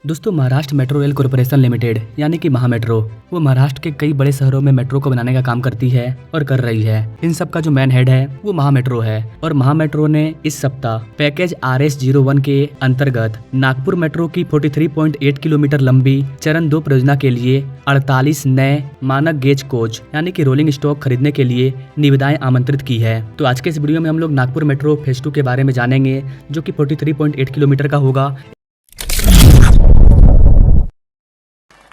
दोस्तों, Maharashtra metro rail corporation limited यानी कि महामेट्रो वो महाराष्ट्र के कई बड़े शहरों में मेट्रो को बनाने का काम करती है और कर रही है। इन सब का जो मेन हेड है वो महामेट्रो है और महामेट्रो ने इस सप्ताह पैकेज RS01 के अंतर्गत नागपुर मेट्रो की 43.8 किलोमीटर लंबी चरण 2 परियोजना के लिए 48 नए मानक गेज कोच यानी कि रोलिंग स्टॉक खरीदने के लिए निविदाएं आमंत्रित की है। तो आज के इस वीडियो में हम लोग नागपुर मेट्रो फेज 2 के बारे में जानेंगे, जो कि 43.8 किलोमीटर का होगा।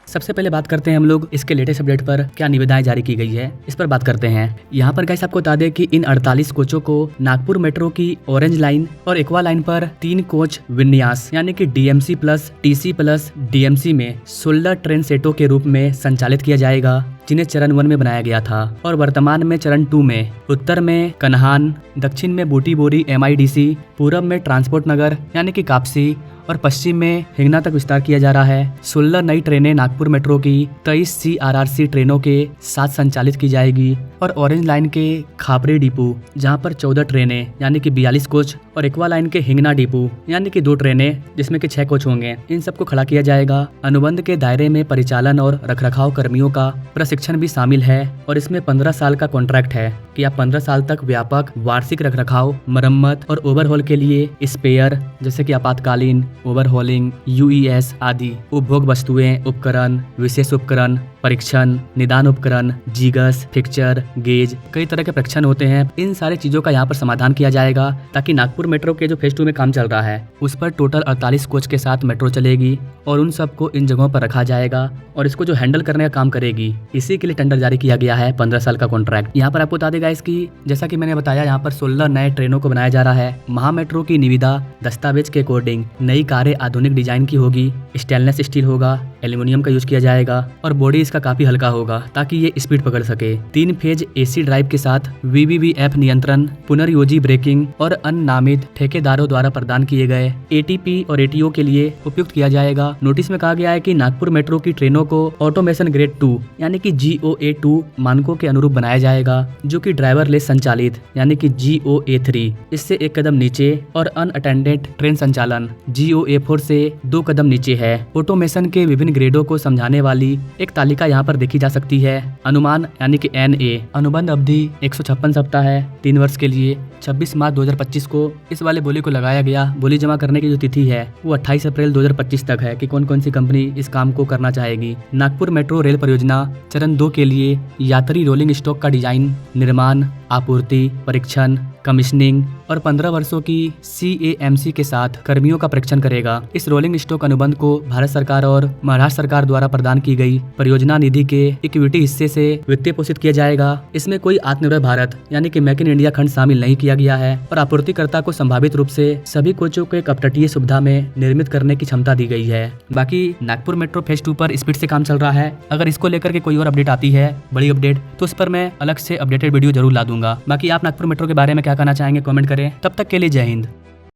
सबसे पहले बात करते हैं हम लोग इसके लेटेस्ट अपडेट पर क्या निविदाएं जारी की गई है, इस पर बात करते हैं। यहाँ पर गाइस आपको बता दें कि इन 48 कोचों को नागपुर मेट्रो की ऑरेंज लाइन और एक्वा लाइन पर 3 कोच विन्यास यानी कि DMC plus TC plus DMC में 16 ट्रेन सेटों के रूप में संचालित किया जाएगा, जिन्हें चरण 1 में बनाया गया था और वर्तमान में चरण 2 में उत्तर में कन्हान, दक्षिण में बूटी बोरी MIDC, पूरब में ट्रांसपोर्ट नगर यानी कि कापसी और पश्चिम में हिंगना तक विस्तार किया जा रहा है। 16 नई ट्रेनें नागपुर मेट्रो की 23 CRRC ट्रेनों के साथ संचालित की जाएगी और ऑरेंज लाइन के खापरी डिपो जहां पर 14 ट्रेनें यानी कि 42 कोच और एक्वा लाइन के हिंगना डिपो यानी कि 2 ट्रेनें जिसमें कि 6 कोच होंगे, इन सबको खड़ा किया जाएगा। अनुबंध के दायरे में परिचालन और रखरखाव कर्मियों का प्रशिक्षण भी शामिल है और इसमें 15 साल का कॉन्ट्रैक्ट है कि आप 15 साल तक व्यापक वार्षिक रखरखाव, मरम्मत और ओवरहॉल के लिए स्पेयर जैसे कि आपातकालीन, ओवरहॉलिंग, UES आदि उपभोग वस्तुएं, उपकरण, विशेष उपकरण, परीक्षण, निदान उपकरण, जीगस, फिक्चर, गेज, कई तरह के परीक्षण होते हैं। इन सारी चीजों का यहाँ पर समाधान किया जाएगा ताकि नागपुर मेट्रो के जो फेज 2 में काम चल रहा है उस पर टोटल 48 कोच के साथ मेट्रो चलेगी और उन सबको इन जगहों पर रखा जाएगा और इसको जो हैंडल करने का काम करेगी, इसी के लिए टेंडर जारी किया गया है। 15 साल का कॉन्ट्रैक्ट। यहाँ पर आपको बता देगा इसकी, जैसा कि मैंने बताया, यहाँ पर 16 नए ट्रेनों को बनाया जा रहा है। महामेट्रो की निविदा दस्तावेज के अकॉर्डिंग नई कारें आधुनिक डिजाइन की होगी, स्टेनलेस स्टील होगा, एल्यूमिनियम का यूज किया जाएगा और बॉडी इसका काफी हल्का होगा ताकि ये स्पीड पकड़ सके। 3 फेज AC ड्राइव के साथ VVVF नियंत्रण, पुनर्योजी ब्रेकिंग और अननामित ठेकेदारों द्वारा प्रदान किए गए ATP और ATO के लिए उपयुक्त किया जाएगा। नोटिस में कहा गया है कि नागपुर मेट्रो की ट्रेनों को ऑटोमेशन ग्रेड 2 यानी कि GOA2 मानकों के अनुरूप बनाया जाएगा, जो कि ड्राइवरलेस संचालित यानी कि GOA3 इससे 1 कदम नीचे और अनअटेंडेड ट्रेन संचालन GOA4 से 2 कदम नीचे है। ऑटोमेशन के विभिन्न ग्रेडों को समझाने वाली एक तालिका यहाँ पर देखी जा सकती है। अनुमान यानी कि NA अनुबंध अवधि 156 सप्ताह है 3 वर्ष के लिए। 26 मार्च 2025 को इस वाले बोली को लगाया गया। बोली जमा करने की जो तिथि है वो 28 अप्रैल 2025 तक है कि कौन कौन सी कंपनी इस काम को करना चाहेगी। नागपुर मेट्रो रेल परियोजना चरण 2 के लिए यात्री रोलिंग स्टॉक का डिजाइन, निर्माण, आपूर्ति, परीक्षण, कमीशनिंग और 15 वर्षों की CAMC के साथ कर्मियों का परीक्षण करेगा। इस रोलिंग स्टॉक अनुबंध को भारत सरकार और महाराष्ट्र सरकार द्वारा प्रदान की गई परियोजना निधि के इक्विटी हिस्से से वित्तीय पोषित किया जाएगा। इसमें कोई आत्मनिर्भर भारत यानी कि मेक इन इंडिया खंड शामिल नहीं किया गया है और आपूर्तिकर्ता को संभावित रूप से सभी कोचों को एक अपतटीय सुविधा में निर्मित करने की क्षमता दी गई है। बाकी नागपुर मेट्रो फेज 2 पर स्पीड से काम चल रहा है। अगर इसको लेकर के कोई और अपडेट आती है, बड़ी अपडेट, तो उस पर मैं अलग से अपडेटेड वीडियो जरूर ला दूंगा। बाकी आप नागपुर मेट्रो के बारे में क्या कहना चाहेंगे कमेंट करें। तब तक के लिए जय हिंद।